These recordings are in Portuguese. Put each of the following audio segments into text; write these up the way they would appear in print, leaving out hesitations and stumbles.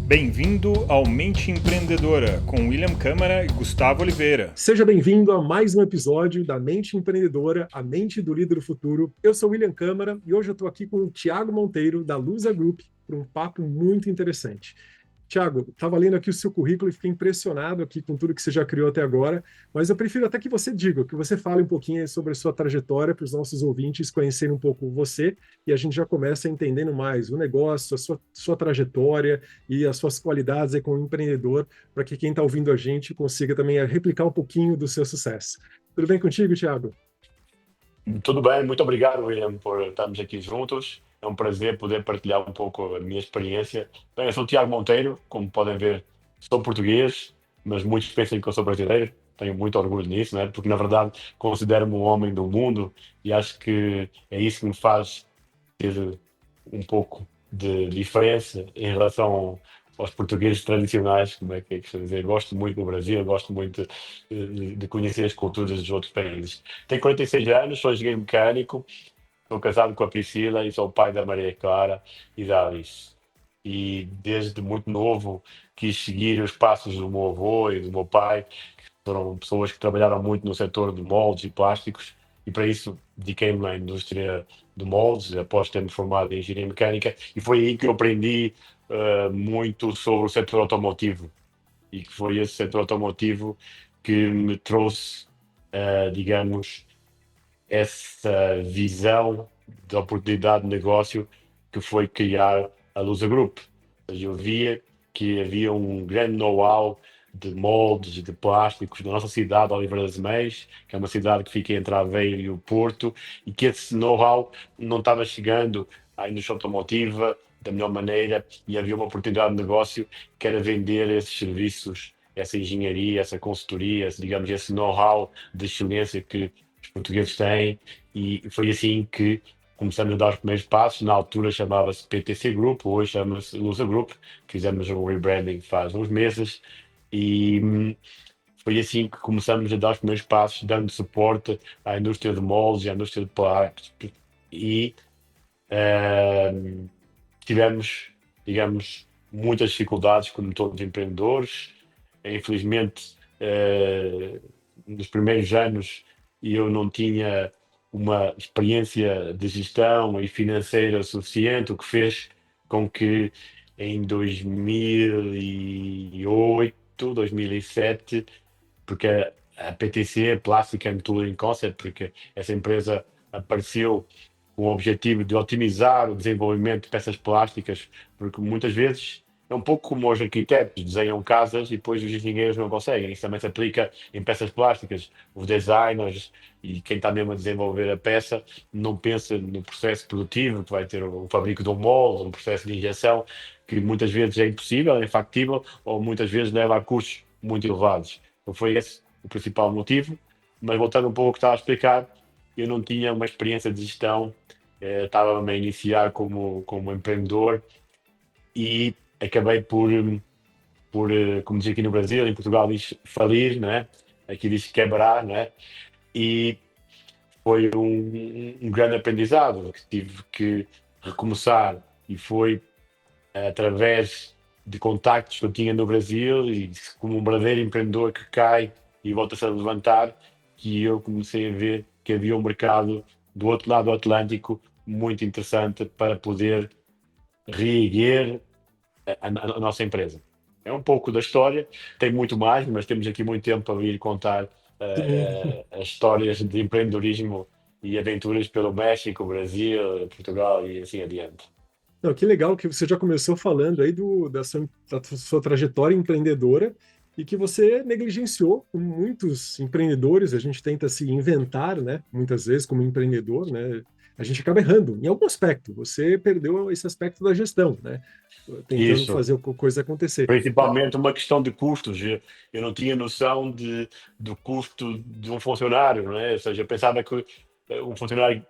Bem-vindo ao Mente Empreendedora, com William Câmara e Gustavo Oliveira. Seja bem-vindo a mais um episódio da Mente Empreendedora, a mente do líder do futuro. Eu sou William Câmara e hoje eu estou aqui com o Thiago Monteiro, da Lusa Group, para um papo muito interessante. Thiago, estava lendo aqui o seu currículo e fiquei impressionado aqui com tudo que você já criou até agora, mas eu prefiro até que você diga, que você fale um pouquinho sobre a sua trajetória para os nossos ouvintes conhecerem um pouco você e a gente já começa entendendo mais o negócio, a sua trajetória e as suas qualidades aí como empreendedor, para que quem está ouvindo a gente consiga também replicar um pouquinho do seu sucesso. Tudo bem contigo, Thiago? Tudo bem, muito obrigado, William, por estarmos aqui juntos. É um prazer poder partilhar um pouco a minha experiência. Bem, eu sou o Tiago Monteiro, como podem ver, sou português, mas muitos pensam que eu sou brasileiro. Tenho muito orgulho nisso, né? Porque na verdade considero-me um homem do mundo e acho que é isso que me faz ter um pouco de diferença em relação aos portugueses tradicionais, como é que é dizer? Gosto muito do Brasil, gosto muito de conhecer as culturas dos outros países. Tenho 46 anos, sou engenheiro mecânico, estou casado com a Priscila e sou o pai da Maria Clara e da Alice. E desde muito novo quis seguir os passos do meu avô e do meu pai, foram pessoas que trabalharam muito no setor de moldes e plásticos, e para isso dediquei-me à indústria de moldes, após ter-me formado em engenharia mecânica, e foi aí que eu aprendi muito sobre o setor automotivo, e que foi esse setor automotivo que me trouxe, digamos, essa visão de oportunidade de negócio que foi criar a Lusa Group. Ou seja, eu via que havia um grande know-how de moldes e de plásticos na nossa cidade, Oliveira das Meias, que é uma cidade que fica entre Aveiro e o Porto, e que esse know-how não estava chegando à indústria automotiva da melhor maneira, e havia uma oportunidade de negócio que era vender esses serviços, essa engenharia, essa consultoria, digamos, esse know-how de excelência que os portugueses têm, e foi assim que começamos a dar os primeiros passos. Na altura chamava-se PTC Group, hoje chama-se Lusa Group. Fizemos um rebranding faz uns meses e foi assim que começamos a dar os primeiros passos, dando suporte à indústria de moldes e à indústria de plásticos. E hum, tivemos, digamos, muitas dificuldades, como todos os empreendedores. Infelizmente, nos primeiros anos eu não tinha uma experiência de gestão e financeira suficiente, o que fez com que em 2008, 2007, porque a PTC, Plastic and Tooling Concept, porque essa empresa apareceu com o objetivo de otimizar o desenvolvimento de peças plásticas, porque muitas vezes é um pouco como os arquitetos desenham casas e depois os engenheiros não conseguem. Isso também se aplica em peças plásticas. Os designers e quem está mesmo a desenvolver a peça não pensa no processo produtivo, que vai ter o fabrico de um molde, um processo de injeção, que muitas vezes é impossível, é infactível, ou muitas vezes leva a custos muito elevados. Então foi esse o principal motivo. Mas voltando um pouco ao que estava a explicar, eu não tinha uma experiência de gestão, estava-me a iniciar como empreendedor e acabei por, como diz aqui no Brasil, em Portugal diz falir, né? Aqui diz quebrar, né? E foi um grande aprendizado que tive que recomeçar, e foi através de contactos que eu tinha no Brasil e como um verdadeiro empreendedor que cai e volta-se a levantar, que eu comecei a ver que havia um mercado do outro lado do Atlântico muito interessante para poder reerguer a nossa empresa. É um pouco da história, tem muito mais, mas temos aqui muito tempo para vir contar Sim. as histórias de empreendedorismo e aventuras pelo México, Brasil, Portugal e assim adiante. Não, que legal que você já começou falando aí da sua trajetória empreendedora e que você negligenciou, como muitos empreendedores, a gente tenta se inventar, né? Muitas vezes como empreendedor, né? A gente acaba errando em algum aspecto. Você perdeu esse aspecto da gestão, né? Tentando Isso. fazer a coisa acontecer. Principalmente uma questão de custos. Eu não tinha noção do custo de um funcionário, não é? Ou seja, eu pensava que um funcionário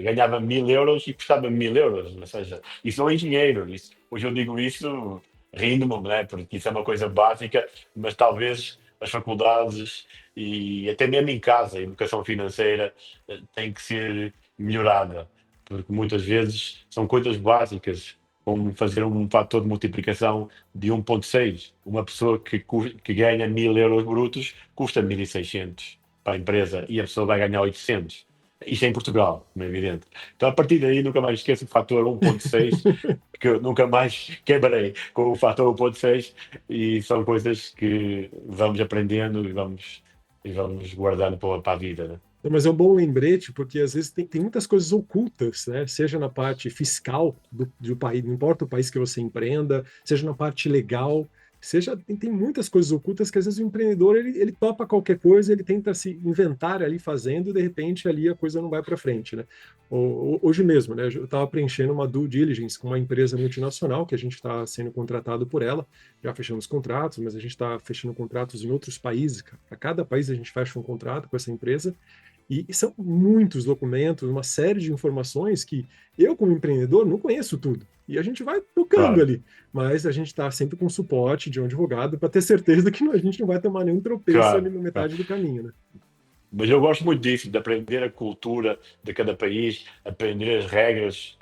ganhava 1.000 euros e custava 1.000 euros. Ou seja, isso não é engenheiro. Hoje eu digo isso rindo-me, né? Porque isso é uma coisa básica, mas talvez as faculdades e até mesmo em casa, a educação financeira tem que ser melhorada, porque muitas vezes são coisas básicas com fazer um fator de multiplicação de 1,6. Uma pessoa que ganha 1.000 euros brutos custa 1.600 para a empresa e a pessoa vai ganhar 800. Isto é em Portugal, como é evidente. Então, a partir daí, nunca mais esqueço o fator 1,6, que eu nunca mais quebrei com o fator 1,6, e são coisas que vamos aprendendo e vamos guardando para a vida, né? Mas é um bom lembrete, porque às vezes tem muitas coisas ocultas, né? Seja na parte fiscal do país, não importa o país que você empreenda, seja na parte legal, seja tem muitas coisas ocultas que às vezes o empreendedor ele topa qualquer coisa, ele tenta se inventar ali fazendo, e de repente ali a coisa não vai para frente, né? Hoje mesmo, né? Eu estava preenchendo uma due diligence com uma empresa multinacional que a gente está sendo contratado por ela, já fechamos contratos, mas a gente está fechando contratos em outros países. Para cada país a gente fecha um contrato com essa empresa. E são muitos documentos, uma série de informações que eu, como empreendedor, não conheço tudo. E a gente vai tocando Claro, ali. Mas a gente está sempre com suporte de um advogado para ter certeza que a gente não vai tomar nenhum tropeço ali claro, na claro. metade do caminho, né? Mas eu gosto muito disso, de aprender a cultura de cada país, aprender as regras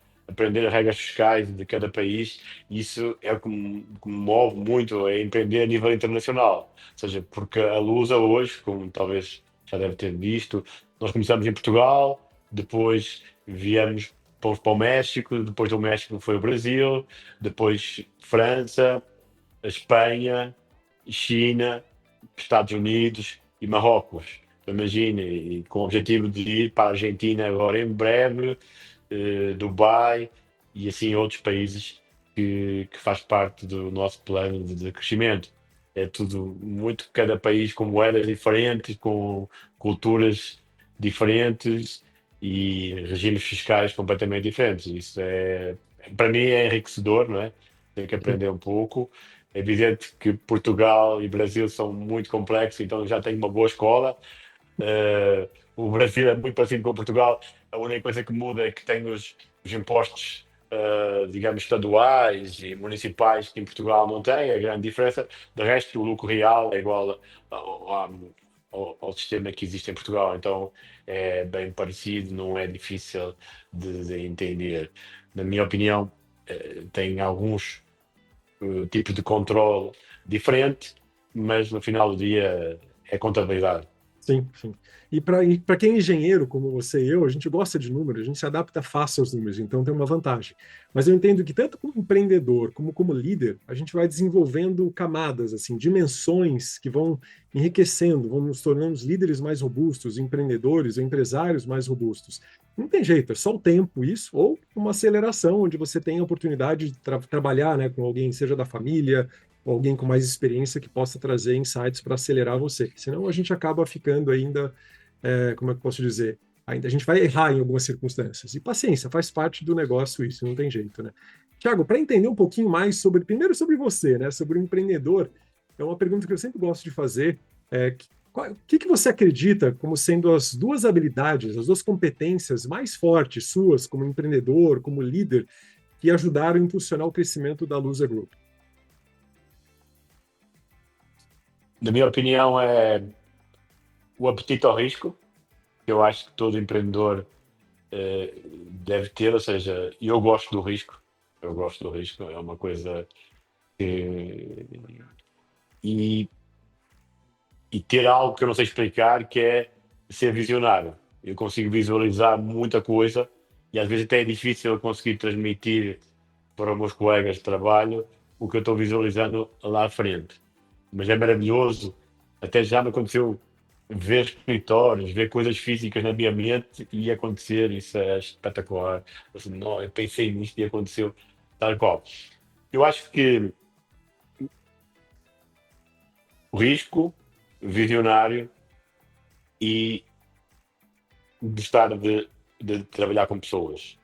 fiscais de cada país. Isso é o que me move muito, é empreender a nível internacional. Ou seja, porque a Lusa hoje, como talvez já deve ter visto, nós começamos em Portugal, depois fomos para o México, depois do México foi o Brasil, depois França, a Espanha, China, Estados Unidos e Marrocos. Imagine, e com o objetivo de ir para a Argentina agora em breve, Dubai e assim outros países que faz parte do nosso plano de crescimento. É tudo muito, cada país com moedas diferentes, com culturas diferentes e regimes fiscais completamente diferentes. Isso para mim é enriquecedor, não é? Tenho que aprender um pouco. É evidente que Portugal e Brasil são muito complexos, então já tenho uma boa escola. O Brasil é muito parecido com Portugal. A única coisa que muda é que tem os impostos, digamos, estaduais e municipais que em Portugal não tem. A grande diferença. De resto, o lucro real é igual ao sistema que existe em Portugal. Então é bem parecido, não é difícil de entender. Na minha opinião, tem alguns tipos de controle diferente, mas no final do dia é contabilidade. Sim, sim. E para quem é engenheiro, como você e eu, a gente gosta de números, a gente se adapta fácil aos números, então tem uma vantagem. Mas eu entendo que tanto como empreendedor como líder, a gente vai desenvolvendo camadas, assim, dimensões que vão enriquecendo, vão nos tornando os líderes mais robustos, empreendedores ou empresários mais robustos. Não tem jeito, é só o tempo isso, ou uma aceleração, onde você tem a oportunidade de trabalhar, né, com alguém, seja da família, ou alguém com mais experiência que possa trazer insights para acelerar você. Senão a gente acaba ficando ainda, como é que eu posso dizer? Ainda a gente vai errar em algumas circunstâncias. E paciência, faz parte do negócio isso, não tem jeito, né? Tiago, para entender um pouquinho mais primeiro sobre você, né? Sobre o empreendedor, é uma pergunta que eu sempre gosto de fazer. O que você acredita como sendo as duas habilidades, as duas competências mais fortes suas como empreendedor, como líder, que ajudaram a impulsionar o crescimento da Lusa Group? Na minha opinião, é o apetite ao risco, que eu acho que todo empreendedor deve ter, ou seja, eu gosto do risco, é uma coisa que. E, e ter algo que eu não sei explicar, que é ser visionário. Eu consigo visualizar muita coisa e às vezes até é difícil eu conseguir transmitir para os meus colegas de trabalho o que eu estou visualizando lá à frente. Mas é maravilhoso, até já me aconteceu ver escritórios, ver coisas físicas na minha mente e acontecer, isso é espetacular. Assim, não, eu pensei nisto e aconteceu tal qual. Eu acho que o risco, visionário e gostar de trabalhar com pessoas.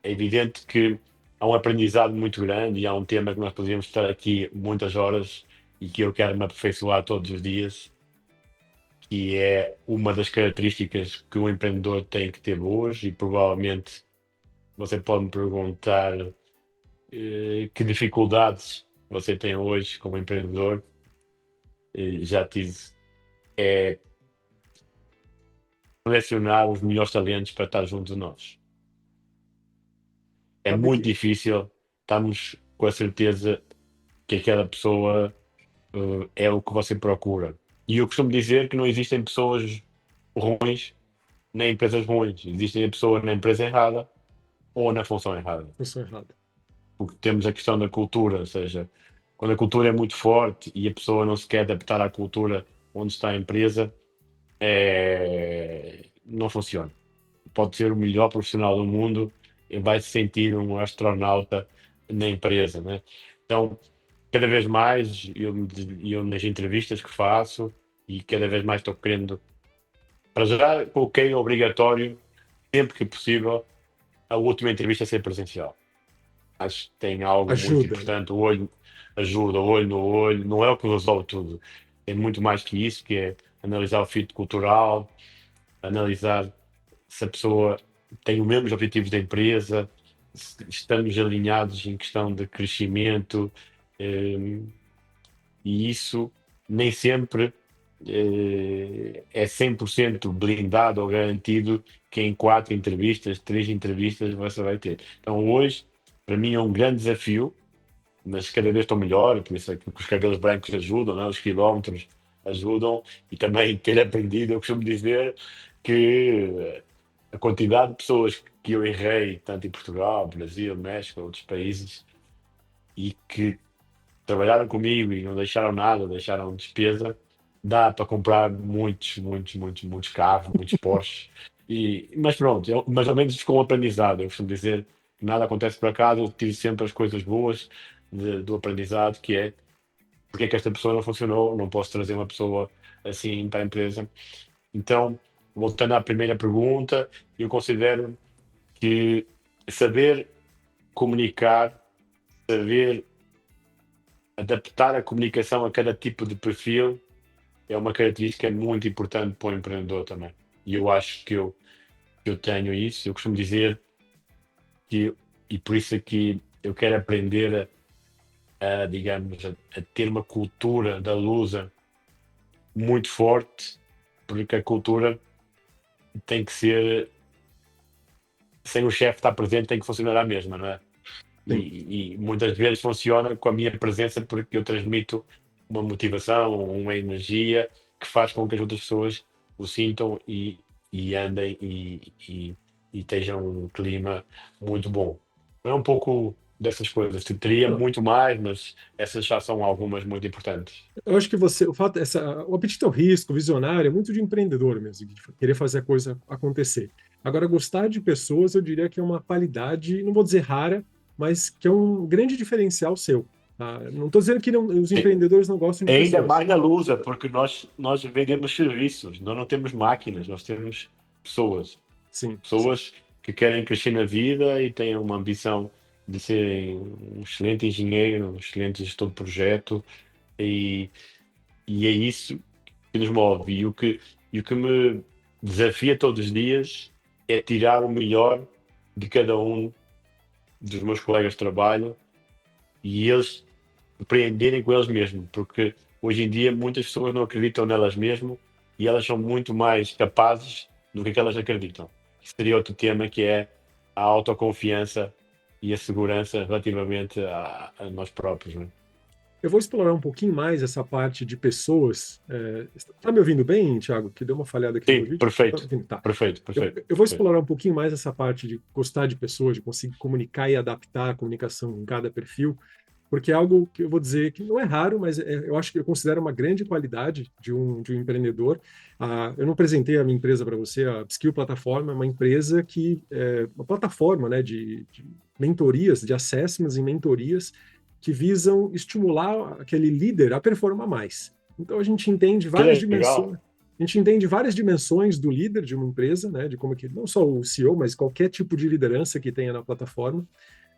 É evidente que há um aprendizado muito grande e há um tema que nós podíamos estar aqui muitas horas e que eu quero me aperfeiçoar todos os dias, que é uma das características que um empreendedor tem que ter hoje e provavelmente você pode me perguntar que dificuldades você tem hoje como empreendedor. Já tive é selecionar os melhores talentos para estar junto de nós. É Sabe muito que difícil estarmos com a certeza que aquela pessoa é o que você procura. E eu costumo dizer que não existem pessoas ruins nem empresas ruins. Existem pessoas na empresa errada ou na função errada. função errada. Porque temos a questão da cultura, ou seja, quando a cultura é muito forte e a pessoa não se quer adaptar à cultura onde está a empresa, não funciona. Pode ser o melhor profissional do mundo e vai se sentir um astronauta na empresa, né? Então, cada vez mais, eu nas entrevistas que faço e cada vez mais estou querendo, para já coloquei obrigatório, sempre que possível, a última entrevista ser presencial. Acho que tem algo muito Ajuda, né? importante, o olho ajuda, o olho no olho, não é o que resolve tudo. É muito mais que isso, que é analisar o fit cultural, analisar se a pessoa tem os mesmos objetivos da empresa, se estamos alinhados em questão de crescimento, eh, e isso nem sempre é 100% blindado ou garantido que em 4 entrevistas, 3 entrevistas você vai ter. Então hoje, para mim é um grande desafio, mas cada vez estou melhor, por isso é que os cabelos brancos ajudam, né? Os quilómetros ajudam, e também ter aprendido, eu costumo dizer que a quantidade de pessoas que eu errei, tanto em Portugal, Brasil, México, outros países, e que trabalharam comigo e não deixaram nada, deixaram despesa, dá para comprar muitos carros, muitos Porsche. Mas pronto, mais ou menos com o aprendizado. Eu costumo dizer que nada acontece por acaso, eu tiro sempre as coisas boas do aprendizado, que é porque é que esta pessoa não funcionou, não posso trazer uma pessoa assim para a empresa. Então, voltando à primeira pergunta, eu considero que saber comunicar, saber adaptar a comunicação a cada tipo de perfil é uma característica muito importante para o empreendedor também. E eu acho que eu tenho isso. Eu costumo dizer que, e por isso aqui eu quero aprender digamos, a ter uma cultura da Lusa muito forte, porque a cultura tem que ser, sem o chefe estar presente, tem que funcionar à mesma, não é? Sim. E muitas vezes funciona com a minha presença porque eu transmito uma motivação, uma energia que faz com que as outras pessoas o sintam e andem e estejam um clima muito bom. É um pouco dessas coisas. Teria muito mais, mas essas já são algumas muito importantes. Eu acho que o apetite ao risco, visionário, é muito de empreendedor mesmo, de querer fazer a coisa acontecer. Agora, gostar de pessoas, eu diria que é uma qualidade, não vou dizer rara, mas que é um grande diferencial seu. Tá? Não estou dizendo que os empreendedores não gostam de Ainda pessoas. mais na Lusa, porque nós vendemos serviços, nós não temos máquinas, nós temos pessoas. Sim, sim. Pessoas que querem crescer na vida e têm uma ambição de serem um excelente engenheiro, um excelente gestor de projeto, e, e é isso que nos move. E o que me desafia todos os dias é tirar o melhor de cada um dos meus colegas de trabalho e eles apreenderem com eles mesmos, porque hoje em dia muitas pessoas não acreditam nelas mesmas e elas são muito mais capazes do que elas acreditam. Isso seria outro tema, que é a autoconfiança e a segurança relativamente a nós próprios, né? Eu vou explorar um pouquinho mais essa parte de pessoas. Está me ouvindo bem, Thiago? Que deu uma falhada aqui no meu Sim, vídeo? Tá perfeito, ouvindo? Tá. perfeito, Eu, perfeito, eu vou perfeito. explorar um pouquinho mais essa parte de gostar de pessoas, de conseguir comunicar e adaptar a comunicação em cada perfil, porque é algo que eu vou dizer que não é raro, mas eu acho que eu considero uma grande qualidade de um empreendedor. Eu não apresentei a minha empresa para você, a Skill Plataforma é uma empresa que é uma plataforma, né, de mentorias, de assessments e mentorias que visam estimular aquele líder a performar mais. Então a gente entende Que várias dimensões. legal. A gente entende várias dimensões do líder de uma empresa, né, de como que não só o CEO, mas qualquer tipo de liderança que tenha na plataforma.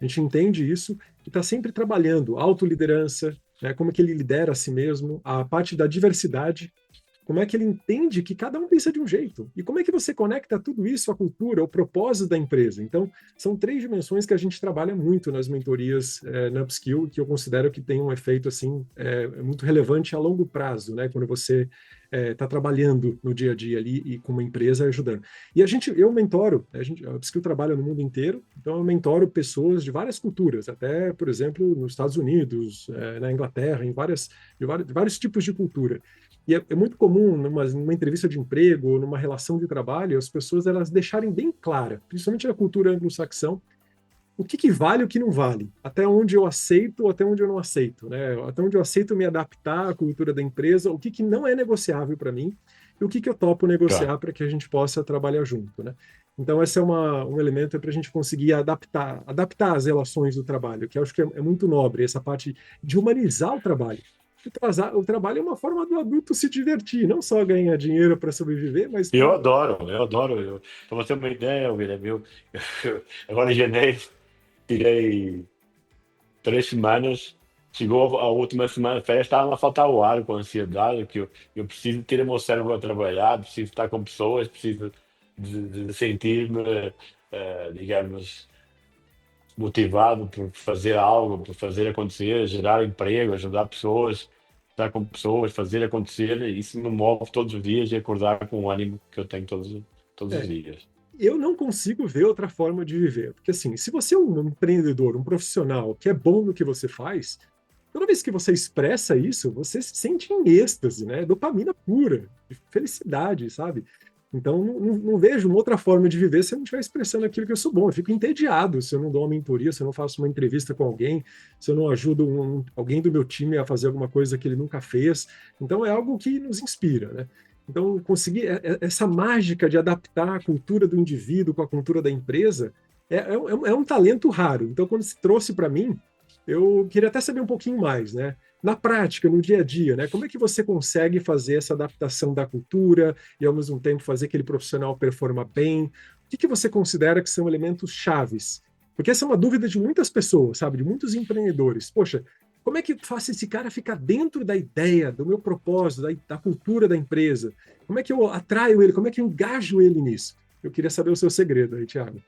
A gente entende isso e está sempre trabalhando autoliderança, né, como é que ele lidera a si mesmo, a parte da diversidade, como é que ele entende que cada um pensa de um jeito e como é que você conecta tudo isso à cultura, ao propósito da empresa. Então, são 3 dimensões que a gente trabalha muito nas mentorias na Upskill, que eu considero que tem um efeito assim muito relevante a longo prazo, né? Quando você está trabalhando no dia a dia ali e com uma empresa ajudando. E eu mentoro, a Upskill trabalha no mundo inteiro, então eu mentoro pessoas de várias culturas, até, por exemplo, nos Estados Unidos, na Inglaterra, de vários tipos de cultura. E é muito comum, numa entrevista de emprego ou numa relação de trabalho, as pessoas elas deixarem bem clara, principalmente na cultura anglo-saxão, o que vale e o que não vale, até onde eu aceito, até onde eu não aceito, né? Até onde eu aceito me adaptar à cultura da empresa, o que não é negociável para mim e o que eu topo Claro. negociar para que a gente possa trabalhar junto, né? Então, esse é um elemento para a gente conseguir adaptar as relações do trabalho, que eu acho que é muito nobre, essa parte de humanizar o trabalho. O trabalho é uma forma do adulto se divertir, não só ganhar dinheiro para sobreviver, mas Eu para. adoro, eu adoro. Para você ter uma ideia, William, agora em janeiro tirei 3 semanas, chegou a última semana de férias, estava a faltar o ar com a ansiedade, que eu preciso ter o meu cérebro a trabalhar, preciso estar com pessoas, preciso de sentir-me, digamos, motivado por fazer algo, por fazer acontecer, gerar emprego, ajudar pessoas, estar com pessoas, fazer acontecer. Isso me move todos os dias e acordar com o ânimo que eu tenho todos os É, dias. eu não consigo ver outra forma de viver. Porque, assim, se você é um empreendedor, um profissional que é bom no que você faz, toda vez que você expressa isso, você se sente em êxtase, né? Dopamina pura, de felicidade, sabe? Então, não vejo uma outra forma de viver se eu não estiver expressando aquilo que eu sou bom. Eu fico entediado se eu não dou uma mentoria, se eu não faço uma entrevista com alguém, se eu não ajudo alguém do meu time a fazer alguma coisa que ele nunca fez. Então, é algo que nos inspira, né? Então, conseguir essa mágica de adaptar a cultura do indivíduo com a cultura da empresa é um talento raro. Então, quando se trouxe para mim, eu queria até saber um pouquinho mais, né? Na prática, no dia a dia, né? Como é que você consegue fazer essa adaptação da cultura e, ao mesmo tempo, fazer aquele profissional performar bem? O que você considera que são elementos chaves? Porque essa é uma dúvida de muitas pessoas, sabe? De muitos empreendedores. Poxa, como é que eu faço esse cara ficar dentro da ideia, do meu propósito, da cultura da empresa? Como é que eu atraio ele? Como é que eu engajo ele nisso? Eu queria saber o seu segredo aí, Thiago.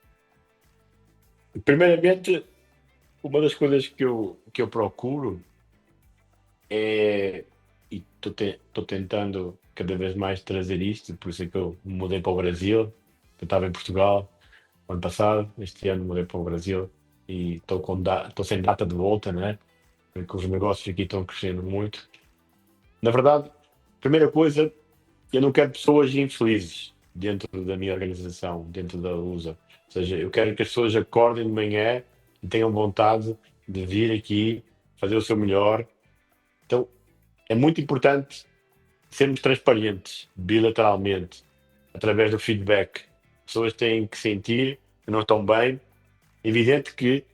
Primeiramente, uma das coisas que eu procuro é, e estou tentando cada vez mais trazer isto, por isso é que eu mudei para o Brasil. Eu estava em Portugal ano passado, este ano mudei para o Brasil e estou sem data de volta, né? Porque os negócios aqui estão crescendo muito. Na verdade, primeira coisa, eu não quero pessoas infelizes dentro da minha organização, dentro da USA. Ou seja, eu quero que as pessoas acordem de manhã e tenham vontade de vir aqui fazer o seu melhor. Então, é muito importante sermos transparentes, bilateralmente, através do feedback. As pessoas têm que sentir que não estão bem. É evidente que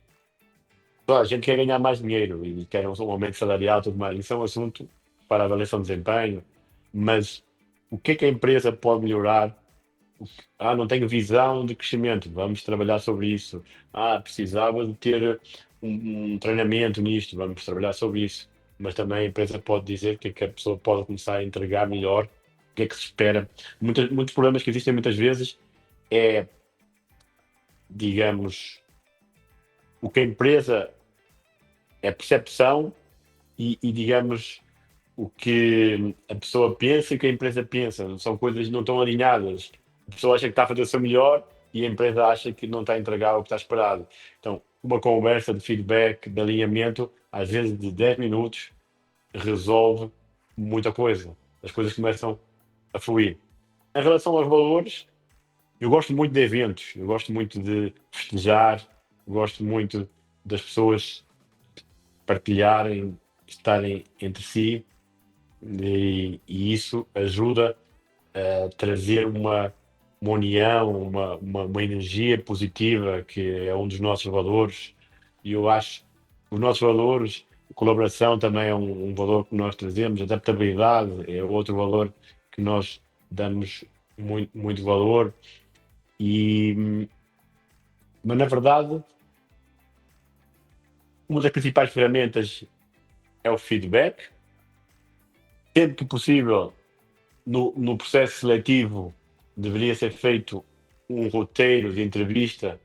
a gente quer ganhar mais dinheiro e quer um aumento salarial e tudo mais. Isso é um assunto para a avaliação de desempenho. Mas o que a empresa pode melhorar? Não tenho visão de crescimento, vamos trabalhar sobre isso. Precisava de ter um treinamento nisto, vamos trabalhar sobre isso. Mas também a empresa pode dizer que a pessoa pode começar a entregar melhor, o que é que se espera. Muitos problemas que existem muitas vezes é, digamos, o que a empresa é percepção digamos, o que a pessoa pensa e o que a empresa pensa. São coisas que não estão alinhadas. A pessoa acha que está a fazer o seu melhor e a empresa acha que não está a entregar o que está esperado. Então, uma conversa de feedback, de alinhamento, às vezes de 10 minutos, resolve muita coisa. As coisas começam a fluir. Em relação aos valores, eu gosto muito de eventos, eu gosto muito de festejar, eu gosto muito das pessoas partilharem, estarem entre si e isso ajuda a trazer uma união, uma energia positiva, que é um dos nossos valores. E eu acho que os nossos valores, colaboração também é um valor que nós trazemos, adaptabilidade é outro valor que nós damos muito, muito valor. Mas na verdade, uma das principais ferramentas é o feedback. Sempre que possível, no processo seletivo, deveria ser feito um roteiro de entrevista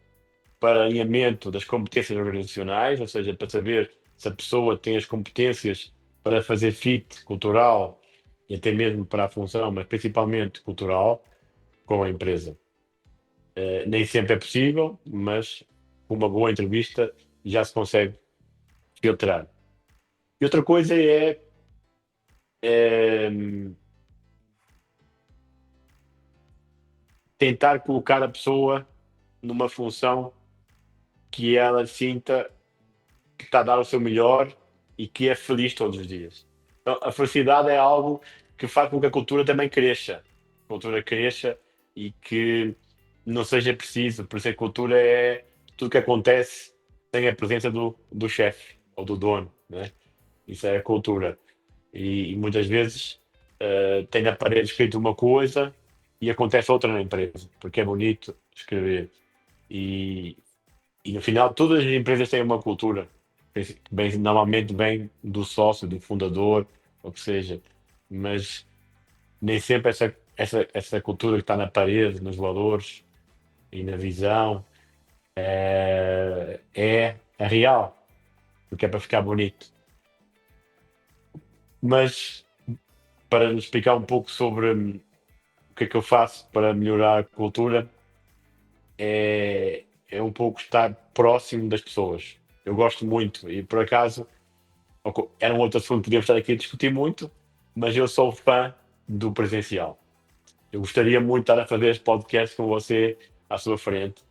para alinhamento das competências organizacionais, ou seja, para saber se a pessoa tem as competências para fazer fit cultural e até mesmo para a função, mas principalmente cultural, com a empresa. Nem sempre é possível, mas com uma boa entrevista já se consegue filtrar. E outra coisa é tentar colocar a pessoa numa função que ela sinta que está a dar o seu melhor e que é feliz todos os dias. Então, a felicidade é algo que faz com que a cultura também cresça. A cultura cresça e que não seja preciso. Por isso a cultura é tudo que acontece sem a presença do chefe ou do dono, né? Isso é a cultura. E muitas vezes tem na parede escrito uma coisa e acontece outra na empresa, porque é bonito escrever. E, e no final, todas as empresas têm uma cultura. Normalmente vem do sócio, do fundador, ou que seja. Mas nem sempre essa cultura que está na parede, nos valores e na visão, é real, porque é para ficar bonito. Mas para nos explicar um pouco sobre o que é que eu faço para melhorar a cultura, é um pouco estar próximo das pessoas. Eu gosto muito e por acaso era um outro assunto que podíamos estar aqui a discutir muito, mas eu sou fã do presencial. Eu gostaria muito de estar a fazer este podcast com você à sua frente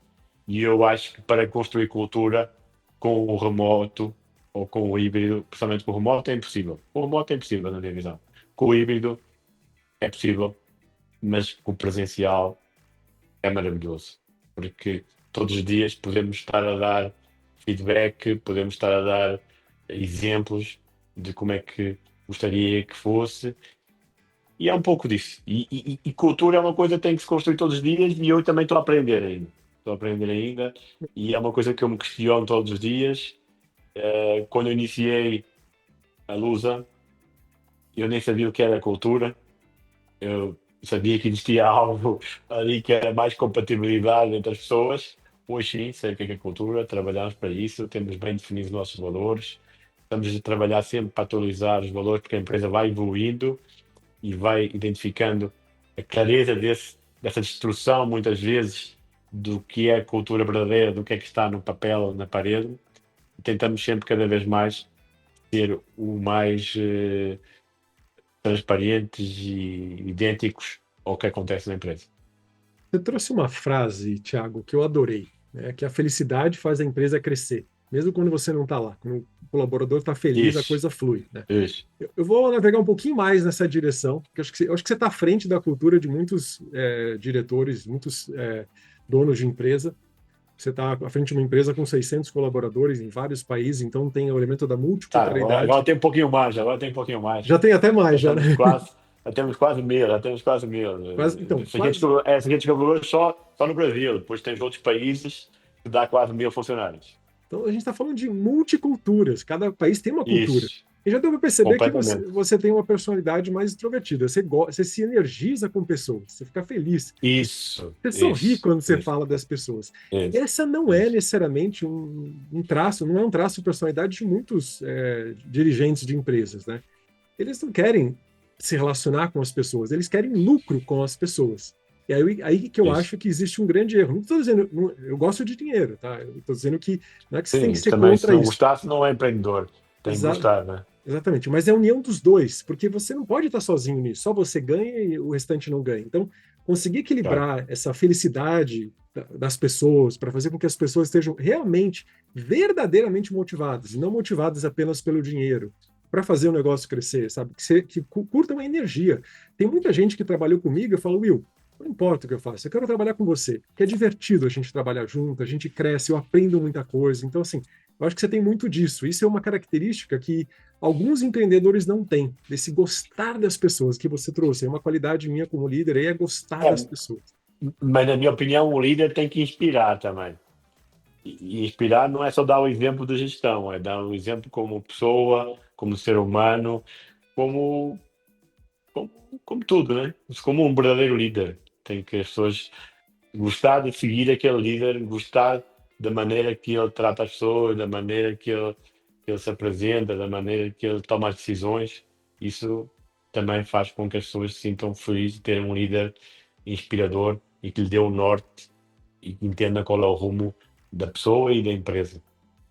e eu acho que para construir cultura com o remoto ou com o híbrido, principalmente com o remoto, é impossível. O remoto é impossível, na minha visão. Com o híbrido é possível, mas com o presencial é maravilhoso, porque todos os dias podemos estar a dar feedback, podemos estar a dar exemplos de como é que gostaria que fosse, e é um pouco disso. E cultura é uma coisa que tem que se construir todos os dias, e eu também estou a aprender ainda. Estou a aprender ainda, e é uma coisa que eu me questiono todos os dias. Quando eu iniciei a Lusa, eu nem sabia o que era cultura. Eu sabia que existia algo ali que era mais compatibilidade entre as pessoas. Hoje sim, sei o que é cultura, trabalhamos para isso, temos bem definidos os nossos valores, estamos a trabalhar sempre para atualizar os valores, porque a empresa vai evoluindo e vai identificando a clareza dessa destrução, muitas vezes, do que é a cultura verdadeira, do que é que está no papel, na parede. Tentamos sempre, cada vez mais, ser o mais transparentes e idênticos ao que acontece na empresa. Você trouxe uma frase, Thiago, que eu adorei, né? Que a felicidade faz a empresa crescer, mesmo quando você não está lá. Quando o colaborador está feliz, a Isso, coisa flui, né? isso. Eu vou navegar um pouquinho mais nessa direção, porque eu acho que você está à frente da cultura de muitos diretores, muitos donos de empresa. Você está à frente de uma empresa com 600 colaboradores em vários países, então tem o elemento da Tá, multiculturalidade. agora tem um pouquinho mais, agora tem um pouquinho mais. Já tem até mais, já, né? Já temos quase 1.000, já temos quase 1.000. Então, Seguintes, quase. seguintes colaboradores só no Brasil, depois tens outros países que dá quase 1.000 funcionários. Então, a gente está falando de multiculturas, cada país tem uma cultura. Isso, E já deu para perceber que completamente. você tem uma personalidade mais extrovertida, você se energiza com pessoas, você fica feliz. Isso, Você sorri isso, quando você isso, fala das pessoas. isso, Essa não é necessariamente um traço, não é um traço de personalidade de muitos dirigentes de empresas, né? Eles não querem se relacionar com as pessoas, eles querem lucro com as pessoas. E aí que eu isso. acho que existe um grande erro. Não estou dizendo, eu gosto de dinheiro, tá? Eu estou dizendo que não é que você tem Sim, que ser também se contra não isso. gostasse não é empreendedor, tem que Exa gostar, né? Exatamente, mas é a união dos dois, porque você não pode estar sozinho nisso, só você ganha e o restante não ganha. Então, conseguir Claro. equilibrar essa felicidade das pessoas, para fazer com que as pessoas estejam realmente, verdadeiramente motivadas, e não motivadas apenas pelo dinheiro, para fazer o negócio crescer, sabe? Que curtam a energia. Tem muita gente que trabalhou comigo e fala, Will, não importa o que eu faço, eu quero trabalhar com você, que é divertido a gente trabalhar junto, a gente cresce, eu aprendo muita coisa. Então, assim, eu acho que você tem muito disso. Isso é uma característica que alguns empreendedores não têm, desse gostar das pessoas que você trouxe. É uma qualidade minha como líder aí é gostar É, das pessoas. mas na minha opinião o líder tem que inspirar também. E inspirar não é só dar o exemplo de gestão, é dar o exemplo como pessoa, como ser humano, como, como, como tudo, né? Como um verdadeiro líder. Tem que as pessoas gostar de seguir aquele líder, gostar da maneira que ele trata as pessoas, da maneira que ele se apresenta, da maneira que ele toma as decisões. Isso também faz com que as pessoas se sintam felizes de ter um líder inspirador e que lhe dê o norte e que entenda qual é o rumo da pessoa e da empresa.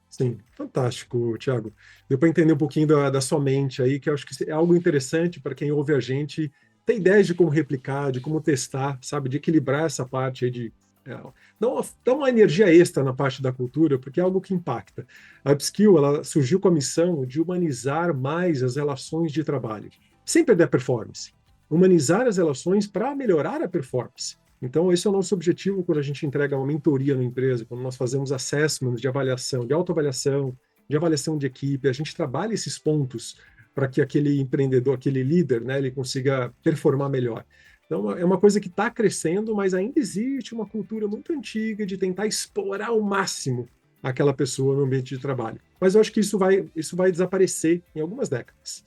Sim, fantástico, Thiago. Deu para entender um pouquinho da sua mente aí, que eu acho que é algo interessante para quem ouve a gente ter ideias de como replicar, de como testar, sabe, de equilibrar essa parte aí de é, dar uma energia extra na parte da cultura, porque é algo que impacta. A Upskill, ela surgiu com a missão de humanizar mais as relações de trabalho, sempre da performance. Humanizar as relações para melhorar a performance. Então, esse é o nosso objetivo quando a gente entrega uma mentoria na empresa, quando nós fazemos assessments de avaliação, de autoavaliação, de avaliação de equipe, a gente trabalha esses pontos para que aquele empreendedor, aquele líder, né, ele consiga performar melhor. Então, é uma coisa que está crescendo, mas ainda existe uma cultura muito antiga de tentar explorar ao máximo aquela pessoa no ambiente de trabalho. Mas eu acho que isso vai desaparecer em algumas décadas.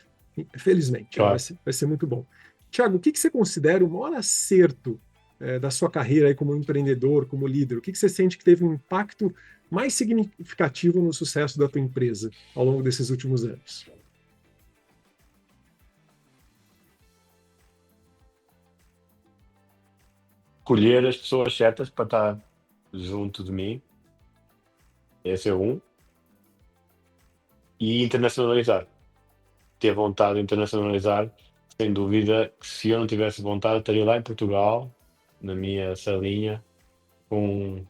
Felizmente, Claro. vai ser muito bom. Tiago, o que você considera o maior acerto da sua carreira aí como empreendedor, como líder? O que você sente que teve um impacto mais significativo no sucesso da tua empresa ao longo desses últimos anos? Escolher as pessoas certas para estar junto de mim, esse é um. E internacionalizar. Ter vontade de internacionalizar, sem dúvida, que se eu não tivesse vontade, estaria lá em Portugal, na minha salinha, com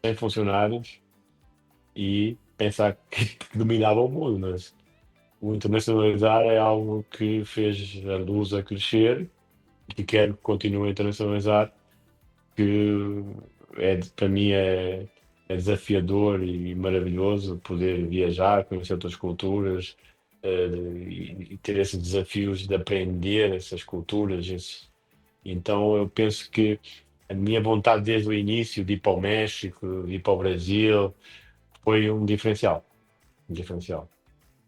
100 funcionários e pensar que dominava o mundo, mas o internacionalizar é algo que fez a Luz a crescer e que quero que continue a internacionalizar, que para mim é desafiador e maravilhoso poder viajar, conhecer outras culturas e ter esses desafios de aprender essas culturas. Então eu penso que a minha vontade desde o início de ir para o México, de ir para o Brasil, foi um diferencial. Um diferencial.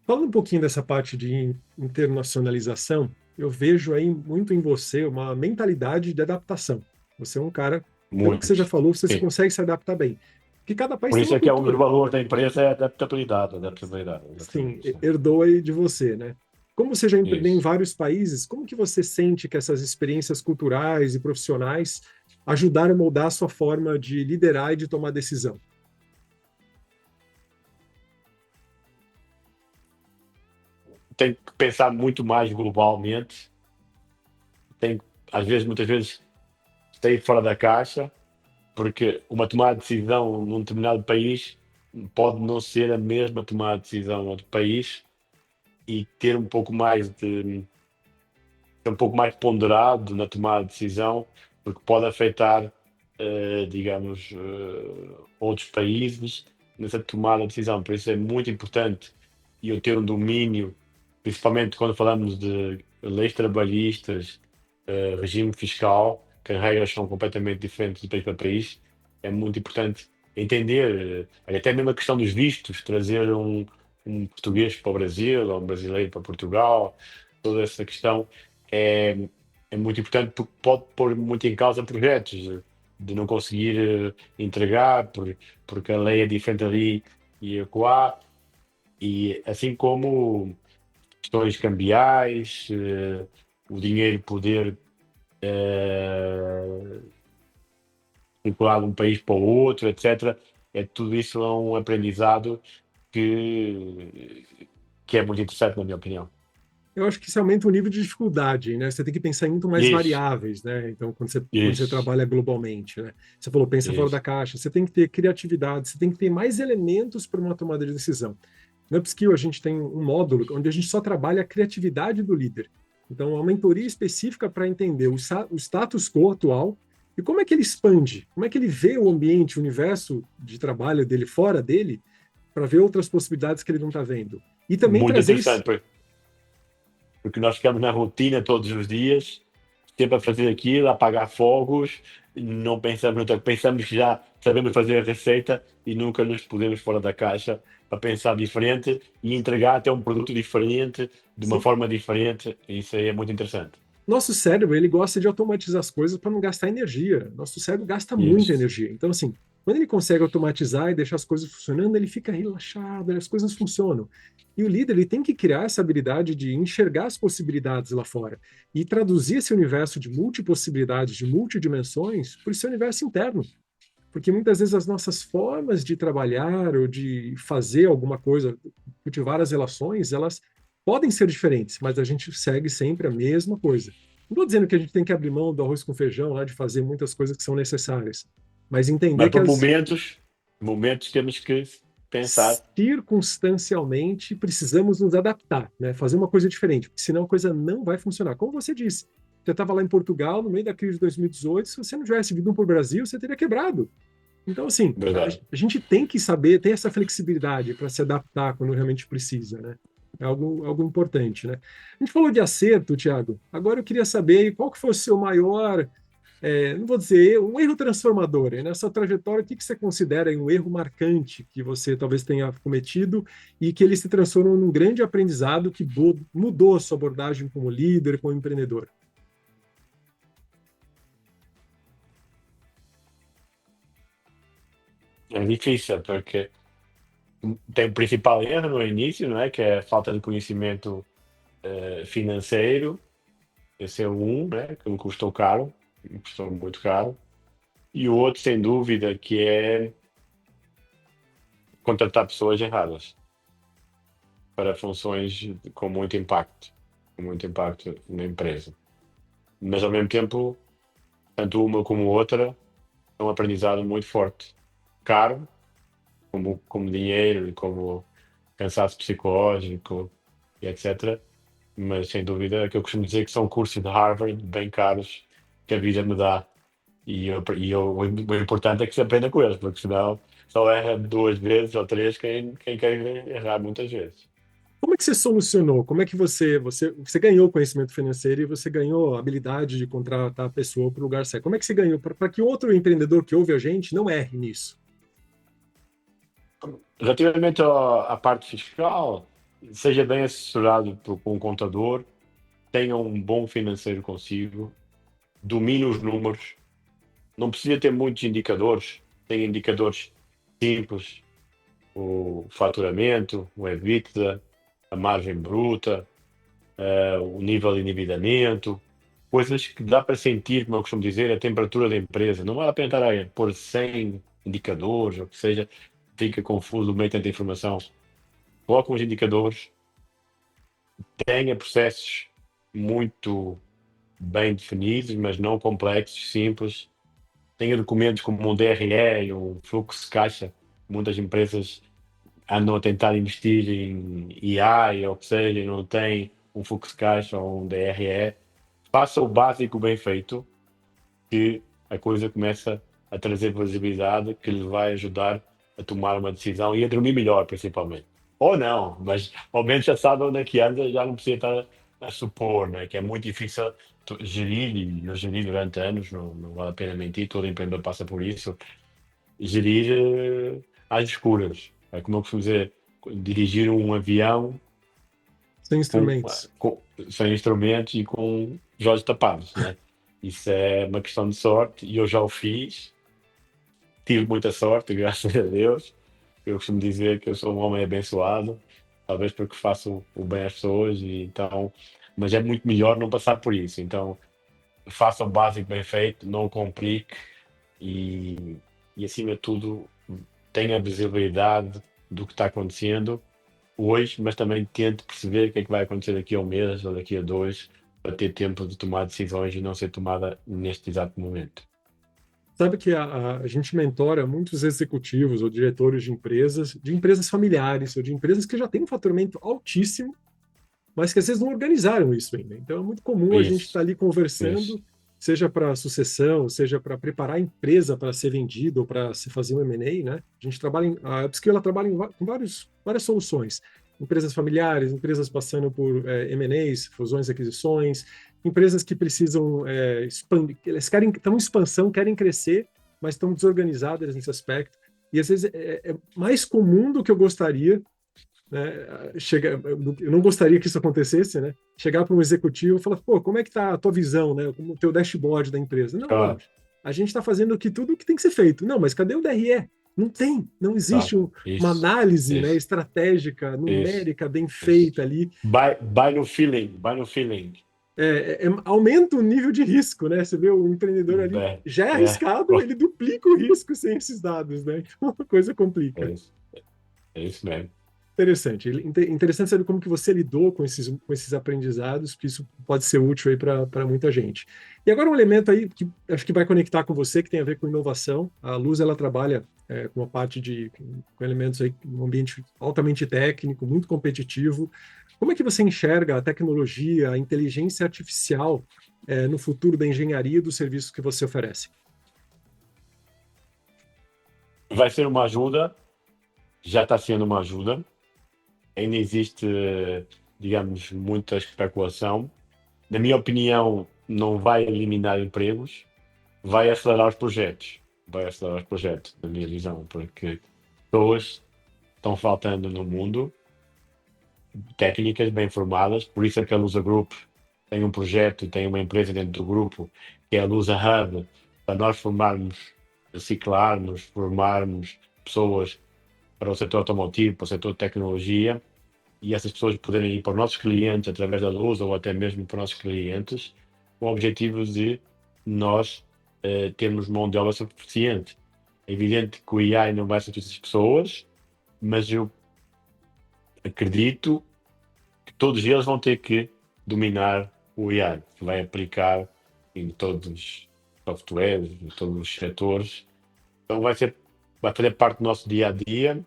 Falando um pouquinho dessa parte de internacionalização, eu vejo aí muito em você uma mentalidade de adaptação. Você é um cara, pelo que Muito. você já falou, você se Sim. consegue se adaptar bem. Porque cada país Por tem isso uma é que é um dos cultura. valores da empresa, é a adaptabilidade. Adaptabilidade. Sim, Sim. herdou aí de você, né? Como você já empreendeu em Isso. vários países, como que você sente que essas experiências culturais e profissionais ajudaram a moldar a sua forma de liderar e de tomar decisão? Tem que pensar muito mais globalmente. Tem, muitas vezes, sair fora da caixa, porque uma tomada de decisão num determinado país pode não ser a mesma tomada de decisão em outro país e ter um pouco mais de ser um pouco mais ponderado na tomada de decisão, porque pode afetar, digamos, outros países nessa tomada de decisão. Por isso é muito importante eu ter um domínio, principalmente quando falamos de leis trabalhistas, regime fiscal, que as regras são completamente diferentes de país para país. É muito importante entender, até mesmo a questão dos vistos, trazer um português para o Brasil ou um brasileiro para Portugal, toda essa questão é muito importante porque pode pôr muito em causa projetos de não conseguir entregar porque a lei é diferente ali e acolá, e assim como questões cambiais, o dinheiro poder circular de um país para o outro, etc. Tudo isso é um aprendizado que é muito interessante, na minha opinião. Eu acho que isso aumenta o nível de dificuldade, né? Você tem que pensar em muito mais Isso, variáveis, né? Então, quando você isso, trabalha globalmente, né? Você falou, pensa fora da isso. caixa. Você tem que ter criatividade, você tem que ter mais elementos para uma tomada de decisão. No Upskill, a gente tem um módulo onde a gente só trabalha a criatividade do líder. Então, é uma mentoria específica para entender o status quo atual e como é que ele expande, como é que ele vê o ambiente, o universo de trabalho dele fora dele, para ver outras possibilidades que ele não está vendo. E também Muito trazer isso. interessante, porque nós ficamos na rotina todos os dias, sempre a fazer aquilo, a apagar fogos, não pensamos, pensamos que já sabemos fazer a receita e nunca nos podemos fora da caixa para pensar diferente e entregar até um produto diferente, de uma Sim. forma diferente. Isso aí é muito interessante. Nosso cérebro, ele gosta de automatizar as coisas para não gastar energia. Nosso cérebro gasta muita Isso, energia. Então, assim, Quando ele consegue automatizar e deixar as coisas funcionando, ele fica relaxado, as coisas funcionam. E o líder ele tem que criar essa habilidade de enxergar as possibilidades lá fora e traduzir esse universo de multipossibilidades, de multidimensões, para o seu universo interno. Porque muitas vezes as nossas formas de trabalhar ou de fazer alguma coisa, cultivar as relações, elas podem ser diferentes, mas a gente segue sempre a mesma coisa. Não estou dizendo que a gente tem que abrir mão do arroz com feijão, lá, de fazer muitas coisas que são necessárias, mas entender Mas que por as momentos temos que pensar. circunstancialmente precisamos nos adaptar, né? Fazer uma coisa diferente, porque senão a coisa não vai funcionar. Como você disse, você estava lá em Portugal, no meio da crise de 2018, se você não tivesse vindo para o Brasil, você teria quebrado. Então, assim, Verdade. a gente tem que saber, ter essa flexibilidade para se adaptar quando realmente precisa, né? É algo importante, né? A gente falou de acerto, Thiago. Agora eu queria saber qual que foi o seu maior, não vou dizer um erro transformador, hein? Nessa trajetória, o que que você considera um erro marcante que você talvez tenha cometido e que ele se transformou num grande aprendizado que mudou a sua abordagem como líder, como empreendedor? É difícil, porque tem o principal erro no início, não é? Que é a falta de conhecimento financeiro. Esse é um, né? Que me custou muito caro. E o outro, sem dúvida, que é contratar pessoas erradas para funções com muito impacto na empresa. Mas, ao mesmo tempo, tanto uma como outra é um aprendizado muito forte. Caro, como dinheiro e como cansaço psicológico e etc. Mas, sem dúvida, que eu costumo dizer que são cursos de Harvard bem caros que a vida me dá. O importante é que se aprenda com eles, porque senão só erra duas vezes ou três quem quer errar muitas vezes. Como é que você solucionou? Como é que você ganhou conhecimento financeiro e você ganhou a habilidade de contratar a pessoa para o lugar certo? Como é que você ganhou? Para que outro empreendedor que ouve a gente não erre nisso? Relativamente à parte fiscal, seja bem assessorado por um contador, tenha um bom financeiro consigo, domine os números, não precisa ter muitos indicadores, tem indicadores simples, o faturamento, o EBITDA, a margem bruta, o nível de endividamento, coisas que dá para sentir, como eu costumo dizer, a temperatura da empresa. Não vale a pena estar a pôr 100 indicadores, ou que seja, fica confuso no meio de tanta informação. Coloca uns indicadores, tenha processos muito bem definidos, mas não complexos, simples. Tenha documentos como um DRE, um fluxo de caixa. Muitas empresas andam a tentar investir em AI ou o que seja, e não têm um fluxo de caixa ou um DRE. Faça o básico bem feito, que a coisa começa a trazer visibilidade, que lhe vai ajudar a tomar uma decisão e a dormir melhor, principalmente. Ou não, mas ao menos já sabe onde é que anda, já não precisa estar a supor, né? Que é muito difícil gerir, e eu geri durante anos, não vale a pena mentir, todo empreendedor passa por isso, gerir às escuras. É como eu costumo dizer, dirigir um avião Sem com, instrumentos. com, sem instrumentos e com os olhos tapados, né? Isso é uma questão de sorte e eu já o fiz. Tive muita sorte, graças a Deus. Eu costumo dizer que eu sou um homem abençoado, talvez porque faço o bem às pessoas, e então, mas é muito melhor não passar por isso. Então, faça o básico bem feito, não complique e, e acima de tudo, tenha visibilidade do que está acontecendo hoje, mas também tente perceber o que é que vai acontecer daqui a um mês ou daqui a dois, para ter tempo de tomar decisões e não ser tomada neste exato momento. Sabe que a gente mentora muitos executivos ou diretores de empresas familiares ou de empresas que já têm um faturamento altíssimo, mas que às vezes não organizaram isso ainda. Então é muito comum a gente Isso, estar ali isso. conversando, seja para sucessão, seja para preparar a empresa para ser vendida ou para se fazer um M&A, né? A gente trabalha a Upskill ela trabalha com várias soluções. Empresas familiares, empresas passando por M&As, fusões, aquisições, empresas que precisam expandir, elas estão em expansão, querem crescer, mas estão desorganizadas nesse aspecto. E às vezes é mais comum do que eu gostaria, né? Eu não gostaria que isso acontecesse, né? Chegar para um executivo e falar, pô, como é que tá a tua visão, né? Como o teu dashboard da empresa? Não, Claro. a gente está fazendo aqui tudo o que tem que ser feito. Não, mas cadê o DRE? Não tem, não existe uma Isso, análise, né, isso, estratégica, isso, numérica, bem isso. feita ali. Vai no feeling, vai no feeling. Aumenta o nível de risco, né? Você vê o empreendedor ali É, já é é, arriscado, ele duplica o risco sem esses dados, né? Então a coisa é complica. isso, é isso mesmo. Interessante. Interessante saber como que você lidou com esses aprendizados, porque isso pode ser útil aí para muita gente. E agora um elemento aí que acho que vai conectar com você, que tem a ver com inovação. A Luz, ela trabalha com uma parte com elementos aí, um ambiente altamente técnico, muito competitivo. Como é que você enxerga a tecnologia, a inteligência artificial no futuro da engenharia e dos serviços que você oferece? Vai ser uma ajuda, já está sendo uma ajuda. Ainda existe, digamos, muita especulação. Na minha opinião, não vai eliminar empregos, vai acelerar os projetos. Vai acelerar os projetos, na minha visão, porque pessoas estão faltando no mundo, técnicas bem formadas, por isso é que a Lusa Group tem um projeto, tem uma empresa dentro do grupo, que é a Lusa Hub, para nós formarmos, reciclarmos, formarmos pessoas para o setor automotivo, para o setor de tecnologia, e essas pessoas poderem ir para os nossos clientes através da Lusa ou até mesmo para os nossos clientes, com o objetivo de nós termos mão de obra suficiente. É evidente que o AI não vai substituir essas pessoas, mas eu acredito que todos eles vão ter que dominar o AI, que vai aplicar em todos os softwares, em todos os setores. Então vai fazer parte do nosso dia a dia,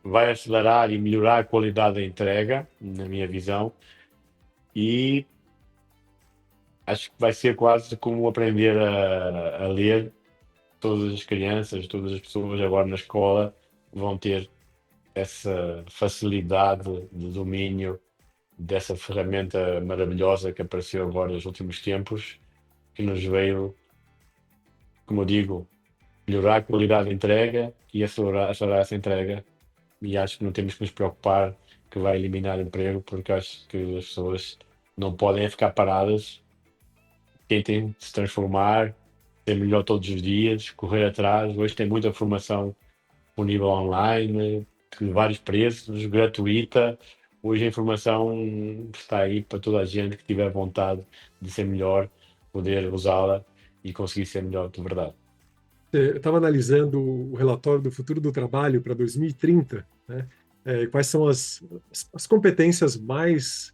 vai acelerar e melhorar a qualidade da entrega, na minha visão, e acho que vai ser quase como aprender a ler. Todas as crianças, todas as pessoas agora na escola vão ter essa facilidade de domínio dessa ferramenta maravilhosa que apareceu agora nos últimos tempos, que nos veio, como eu digo, melhorar a qualidade da entrega e acelerar essa entrega. E acho que não temos que nos preocupar que vai eliminar emprego, porque acho que as pessoas não podem ficar paradas, tentem se transformar, ser melhor todos os dias, correr atrás. Hoje tem muita formação disponível online, de vários preços, gratuita. Hoje a informação está aí para toda a gente que tiver vontade de ser melhor, poder usá-la e conseguir ser melhor de verdade. Eu estava analisando o relatório do futuro do trabalho para 2030, né? Quais são as competências mais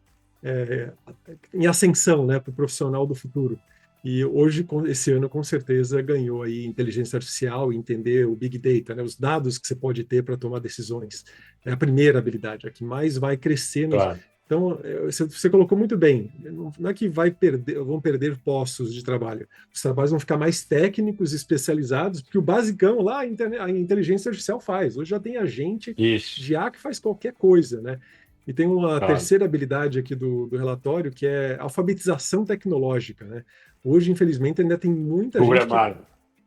em ascensão, né, para o profissional do futuro. E hoje, esse ano, com certeza, ganhou aí inteligência artificial, entender o Big Data, né, os dados que você pode ter para tomar decisões. É a primeira habilidade, a que mais vai crescer. Claro. Então, você colocou muito bem, não é que vão perder postos de trabalho, os trabalhos vão ficar mais técnicos, especializados, porque o basicão lá a inteligência artificial faz. Hoje já tem agente de IA que faz qualquer coisa, né? E tem uma terceira habilidade aqui do relatório, que é alfabetização tecnológica, né? Hoje, infelizmente, ainda tem muita gente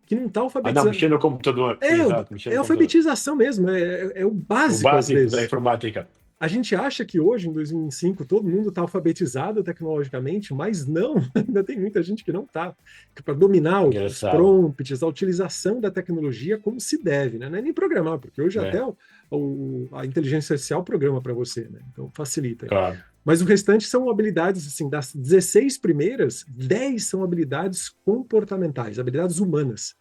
que não está alfabetizada. Mexer no computador. É alfabetização mesmo, é o básico às vezes. Da informática. A gente acha que hoje, em 2005, todo mundo está alfabetizado tecnologicamente, mas não, ainda tem muita gente que não está. Para dominar os prompts, a utilização da tecnologia como se deve, né? Não é nem programar, porque hoje até a inteligência artificial programa para você, né? Então facilita. Claro. Mas o restante são habilidades, assim, das 16 primeiras, 10 são habilidades comportamentais, habilidades humanas.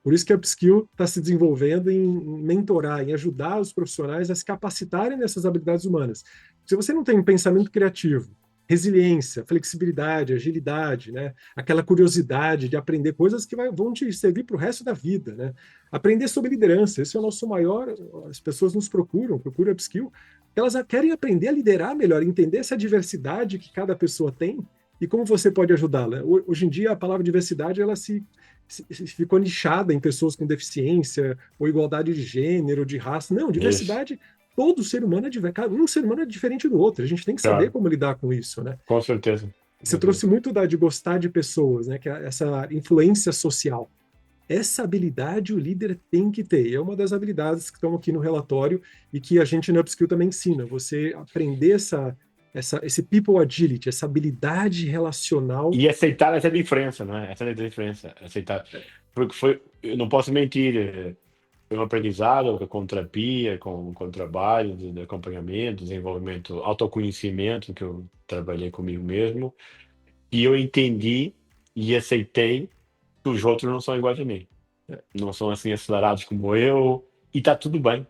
Por isso que a Upskill está se desenvolvendo em mentorar, em ajudar os profissionais a se capacitarem nessas habilidades humanas. Se você não tem um pensamento criativo, resiliência, flexibilidade, agilidade, né? Aquela curiosidade de aprender coisas que vão te servir para o resto da vida, né? Aprender sobre liderança, esse é o nosso maior. As pessoas nos procuram Upskill, elas querem aprender a liderar melhor, entender essa diversidade que cada pessoa tem e como você pode ajudá-la. Hoje em dia, a palavra diversidade ela ficou nichada em pessoas com deficiência, ou igualdade de gênero, de raça. Não, diversidade, isso. Todo ser humano um ser humano é diferente do outro. A gente tem que saber como lidar com isso, né? Com certeza. Você trouxe muito de gostar de pessoas, né? Que é essa influência social. Essa habilidade o líder tem que ter. É uma das habilidades que estão aqui no relatório e que a gente no Upskill também ensina. Você aprender esse people agility, essa habilidade relacional. E aceitar essa diferença, não é? Essa é a diferença. Aceitar. Porque eu não posso mentir, foi um aprendizado com terapia, com trabalho de acompanhamento, desenvolvimento, autoconhecimento, que eu trabalhei comigo mesmo, e eu entendi e aceitei que os outros não são iguais a mim. Não são assim acelerados como eu, e está tudo bem.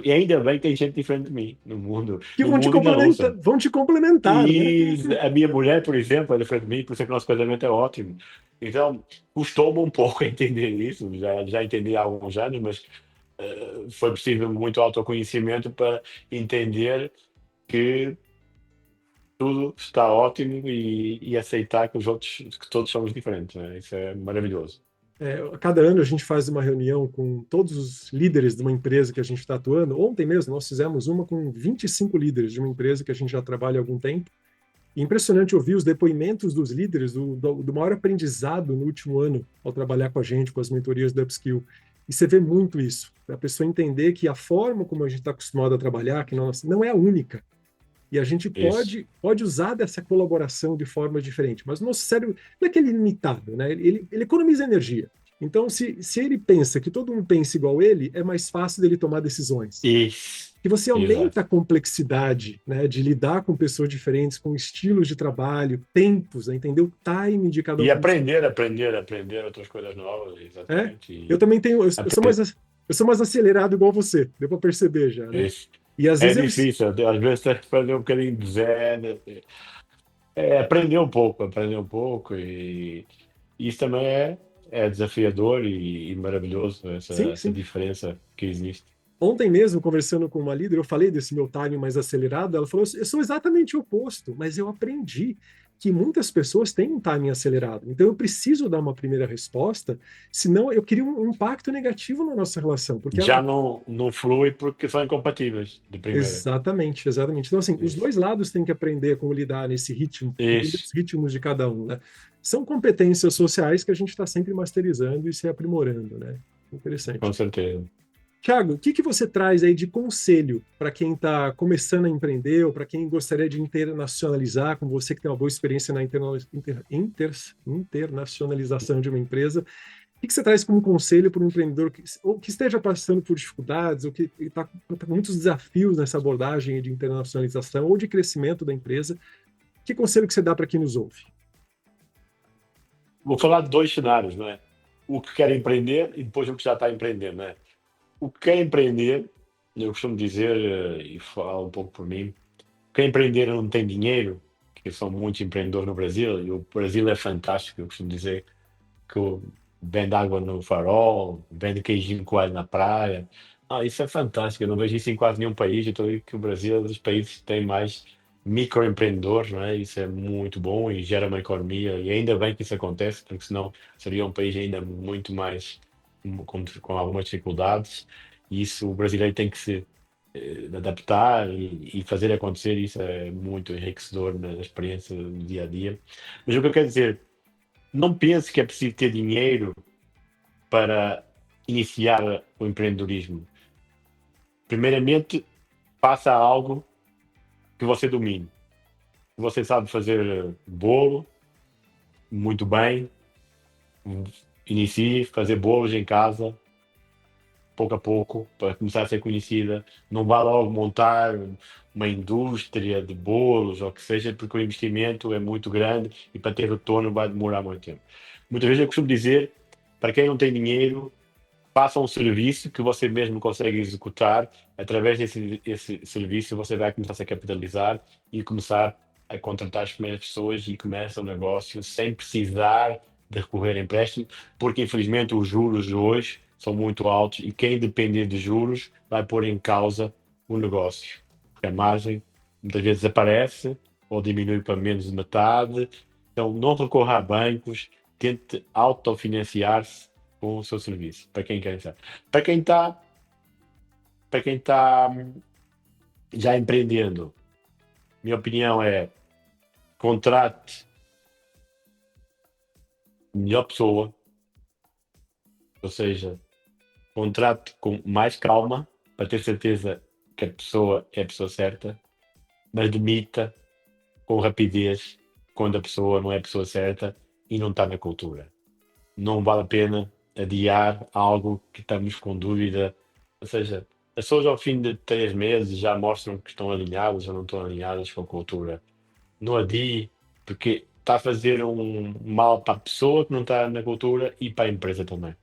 E ainda bem que tem gente diferente de mim no mundo, Que no mundo e na louça. vão te complementar, né? E a minha mulher, por exemplo, é diferente de mim, por isso é que o nosso casamento é ótimo. Então, custou-me um pouco a entender isso, já entendi há alguns anos, mas foi preciso muito autoconhecimento para entender que tudo está ótimo e aceitar que os outros, que todos somos diferentes, né? Isso é maravilhoso. A cada ano a gente faz uma reunião com todos os líderes de uma empresa que a gente está atuando. Ontem mesmo nós fizemos uma com 25 líderes de uma empresa que a gente já trabalha há algum tempo. E impressionante ouvir os depoimentos dos líderes do maior aprendizado no último ano ao trabalhar com a gente, com as mentorias do Upskill. E você vê muito isso, a pessoa entender que a forma como a gente está acostumado a trabalhar, que não é a única. E a gente Isso. pode usar dessa colaboração de forma diferente. Mas o nosso cérebro não é que ele é limitado, né? Ele economiza energia. Então, se ele pensa que todo mundo pensa igual ele, é mais fácil dele tomar decisões. Isso. Que você aumenta Exato. a complexidade, né, de lidar com pessoas diferentes, com estilos de trabalho, tempos, né, entender o timing de cada E um. aprender outras coisas novas, É? exatamente. Eu também tenho, eu sou mais acelerado igual você, deu para perceber já, né? Isso. E às É vezes difícil, às vezes tens que fazer um bocadinho de zen, aprender um pouco, e isso também é desafiador e maravilhoso, sim, essa sim. diferença que existe. Ontem mesmo, conversando com uma líder, eu falei desse meu timing mais acelerado. Ela falou: eu sou exatamente o oposto, mas eu aprendi que muitas pessoas têm um timing acelerado. Então eu preciso dar uma primeira resposta, senão eu crio um impacto negativo na nossa relação, porque ela. Já não flui porque são incompatíveis de primeira. Exatamente, exatamente. Então, assim, os Isso. dois lados têm que aprender como lidar nesse ritmo, entender Isso. os ritmos de cada um, né? São competências sociais que a gente está sempre masterizando e se aprimorando, né? Com Interessante. certeza. Tiago, o que você traz aí de conselho para quem está começando a empreender ou para quem gostaria de internacionalizar, como você que tem uma boa experiência na internacionalização de uma empresa? O que você traz como conselho para um empreendedor ou que esteja passando por dificuldades ou que está com muitos desafios nessa abordagem de internacionalização ou de crescimento da empresa? Que conselho que você dá para quem nos ouve? Vou falar de dois cenários, não é? O que quer empreender e depois o que já está empreendendo, não é? O que quer empreender, eu costumo dizer, e falo um pouco por mim, quem empreender não tem dinheiro, que são muitos empreendedores no Brasil, e o Brasil é fantástico, eu costumo dizer que vende água no farol, vende queijinho coalho na praia. Isso é fantástico, eu não vejo isso em quase nenhum país, eu estou a dizer que o Brasil é um dos países que tem mais microempreendedores, não é? Isso é muito bom e gera uma economia, e ainda bem que isso acontece, porque senão seria um país ainda muito mais com algumas dificuldades, e isso o brasileiro tem que se adaptar e fazer acontecer. Isso é muito enriquecedor na experiência do dia a dia. Mas o que eu quero dizer, não pense que é preciso ter dinheiro para iniciar o empreendedorismo. Primeiramente, faça algo que você domine. Você sabe fazer bolo muito bem, inicie a fazer bolos em casa, pouco a pouco, para começar a ser conhecida. Não vá logo montar uma indústria de bolos ou o que seja, porque o investimento é muito grande e para ter retorno vai demorar muito tempo. Muitas vezes eu costumo dizer, para quem não tem dinheiro, faça um serviço que você mesmo consegue executar. Através esse serviço você vai começar a se capitalizar e começar a contratar as primeiras pessoas e começa o negócio sem precisar de recorrer a empréstimo, porque infelizmente os juros de hoje são muito altos e quem depender de juros vai pôr em causa o negócio. A margem muitas vezes desaparece ou diminui para menos de metade. Então não recorra a bancos, tente autofinanciar-se com o seu serviço, para quem quer iniciar. Para quem está já empreendendo, minha opinião é contrate a melhor pessoa, ou seja, contrate com mais calma para ter certeza que a pessoa é a pessoa certa, mas demita com rapidez quando a pessoa não é a pessoa certa e não está na cultura. Não vale a pena adiar algo que estamos com dúvida. Ou seja, as pessoas ao fim de 3 meses já mostram que estão alinhadas ou não estão alinhadas com a cultura. Não adie, porque está a fazer um mal para a pessoa que não está na cultura e para a empresa também.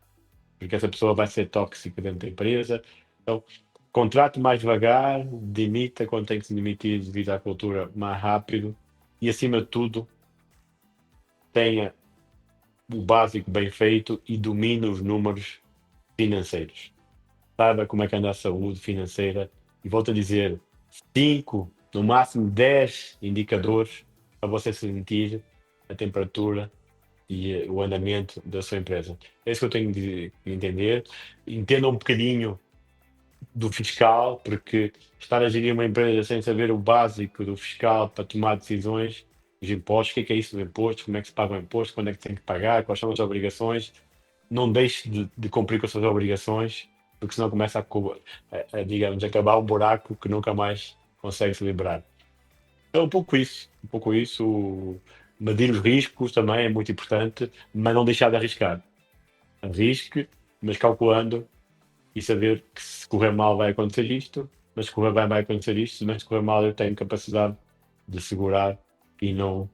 Porque essa pessoa vai ser tóxica dentro da empresa. Então, contrate mais devagar, demita quando tem que se demitir devido à cultura mais rápido e, acima de tudo, tenha o básico bem feito e domine os números financeiros. Saiba como é que anda a saúde financeira e volto a dizer, 5, no máximo 10 indicadores para você sentir a temperatura e o andamento da sua empresa. É isso que eu tenho de entender. Entenda um bocadinho do fiscal, porque estar a gerir uma empresa sem saber o básico do fiscal para tomar decisões, os impostos, o que é isso dos impostos, como é que se paga o imposto, quando é que tem que pagar, quais são as obrigações, não deixe de cumprir com as suas obrigações, porque senão começa digamos, acabar um buraco que nunca mais consegue se liberar. É um pouco isso, medir os riscos também é muito importante, mas não deixar de arriscar. Arrisque, mas calculando e saber que se correr mal vai acontecer isto, mas se correr bem vai acontecer isto, mas se correr mal eu tenho capacidade de segurar e não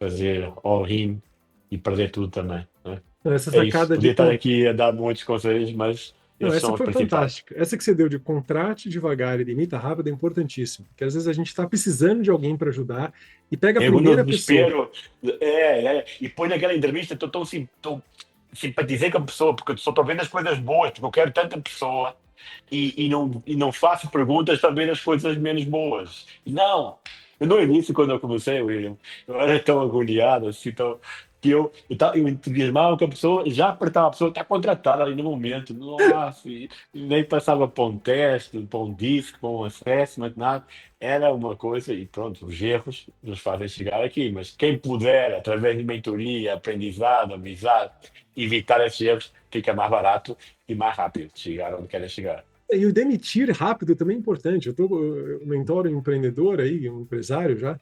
fazer all-in e perder tudo também. Né? Essa É isso. sacada de Podia estar aqui a dar muitos conselhos, mas Não, esses essa são os foi principais. fantástica. Essa que você deu de contrate devagar e demita rápido é importantíssimo. Porque às vezes a gente está precisando de alguém para ajudar e pega a Eu no primeira pessoa. desespero, e põe naquela entrevista, estou tão simpatizei com a pessoa, porque eu só estou vendo as coisas boas, porque eu quero tanta pessoa e não faço perguntas para ver as coisas menos boas. E não, eu no início, quando eu comecei, William, eu era tão agoniado, assim, que eu entusiasmava com a pessoa, já apertava a pessoa, está contratada ali no momento, nossa, e nem passava para um teste, para um disco, para um assessment, nada. Era uma coisa, e pronto, os erros nos fazem chegar aqui, mas quem puder, através de mentoria, aprendizado, amizade, evitar esses erros, fica mais barato e mais rápido chegar onde querem chegar. E o demitir rápido também é importante. Eu mentoro um empreendedor aí, um empresário já,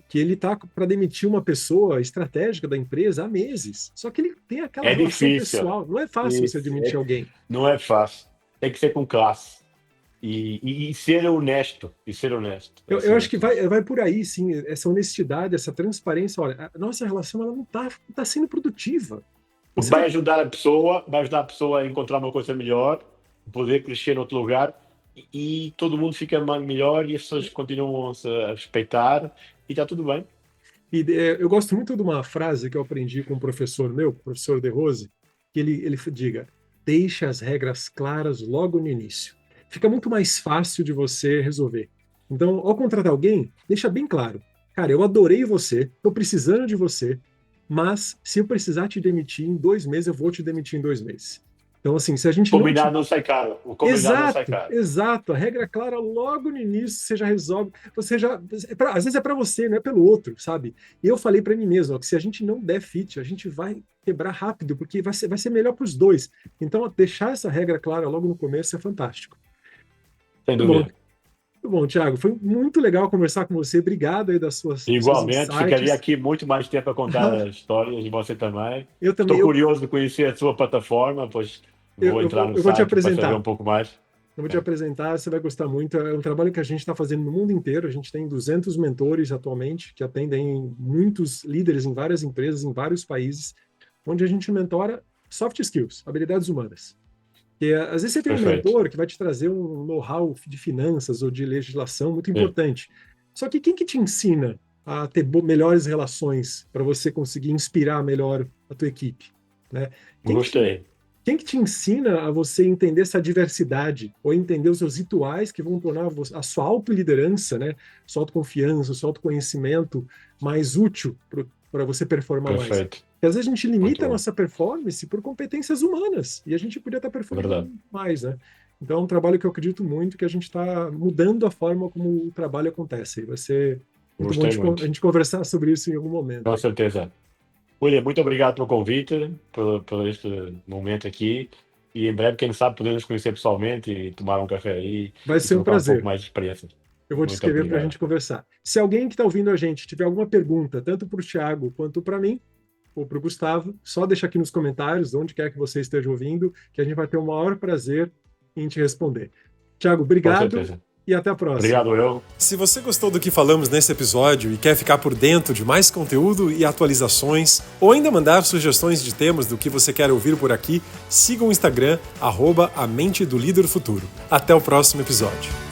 que ele tá para demitir uma pessoa estratégica da empresa há meses. Só que ele tem aquela É relação difícil, pessoal. Não é fácil você isso, demitir alguém. não é fácil. Tem que ser com classe e ser honesto. E ser honesto. Eu acho que vai por aí, sim, essa honestidade, essa transparência. Olha, a nossa relação ela não tá sendo produtiva. Porque Você não. vai ajudar a pessoa a encontrar uma coisa melhor, poder crescer em outro lugar e todo mundo fica melhor e as pessoas continuam-se a respeitar e está tudo bem. Eu gosto muito de uma frase que eu aprendi com um professor meu, o professor De Rose, que ele diga: deixe as regras claras logo no início. Fica muito mais fácil de você resolver. Então, ao contratar alguém, deixa bem claro: cara, eu adorei você, estou precisando de você, mas se eu precisar te demitir em 2 meses, eu vou te demitir em 2 meses. Então, assim, se a gente não. Combinado não sai caro. O combinado não sai Exato, caro. exato. A regra clara logo no início você já resolve. Você já, às vezes é para você, não é pelo outro, sabe? E eu falei para mim mesmo, ó, que se a gente não der fit, a gente vai quebrar rápido, porque vai ser melhor para os dois. Então, deixar essa regra clara logo no começo é fantástico. Sem Muito bom, dúvida. muito bom, Thiago. Foi muito legal conversar com você. Obrigado aí dos seus Igualmente, ficaria insights. aqui muito mais tempo a contar as histórias e você também. Eu também, Estou curioso de conhecer a sua plataforma, pois eu, vou eu entrar vou, no eu vou te site para saber apresentar. um pouco mais. Eu vou te apresentar, você vai gostar muito. É um trabalho que a gente está fazendo no mundo inteiro. A gente tem 200 mentores atualmente que atendem muitos líderes em várias empresas, em vários países, onde a gente mentora soft skills, habilidades humanas. Porque, às vezes você tem um Perfeito. mentor que vai te trazer um know-how de finanças ou de legislação muito importante. Só que quem que te ensina a ter melhores relações para você conseguir inspirar melhor a tua equipe? Né? Gostei. Quem que te ensina a você entender essa diversidade ou entender os seus rituais que vão tornar a sua autoliderança, né, sua autoconfiança, seu autoconhecimento mais útil para você performar mais? Perfeito. Porque às vezes a gente limita Muito a bom. nossa performance por competências humanas e a gente podia estar performando Verdade. mais, né? Então é um trabalho que eu acredito muito que a gente está mudando a forma como o trabalho acontece. E vai ser muito Gostei bom muito. a gente conversar sobre isso em algum momento. Com certeza. William, muito obrigado pelo convite, por este momento aqui. E em breve, quem sabe, podemos nos conhecer pessoalmente e tomar um café aí Vai e ser um trocar um pouco prazer. mais de experiência. Eu vou te escrever para a gente conversar. Se alguém que está ouvindo a gente tiver alguma pergunta, tanto para o Thiago quanto para mim, ou para o Gustavo, só deixa aqui nos comentários, onde quer que você esteja ouvindo, que a gente vai ter o maior prazer em te responder. Thiago, obrigado e até a próxima. Obrigado, eu. Se você gostou do que falamos nesse episódio e quer ficar por dentro de mais conteúdo e atualizações, ou ainda mandar sugestões de temas do que você quer ouvir por aqui, siga o Instagram, @A Mente do Líder Futuro. Até o próximo episódio.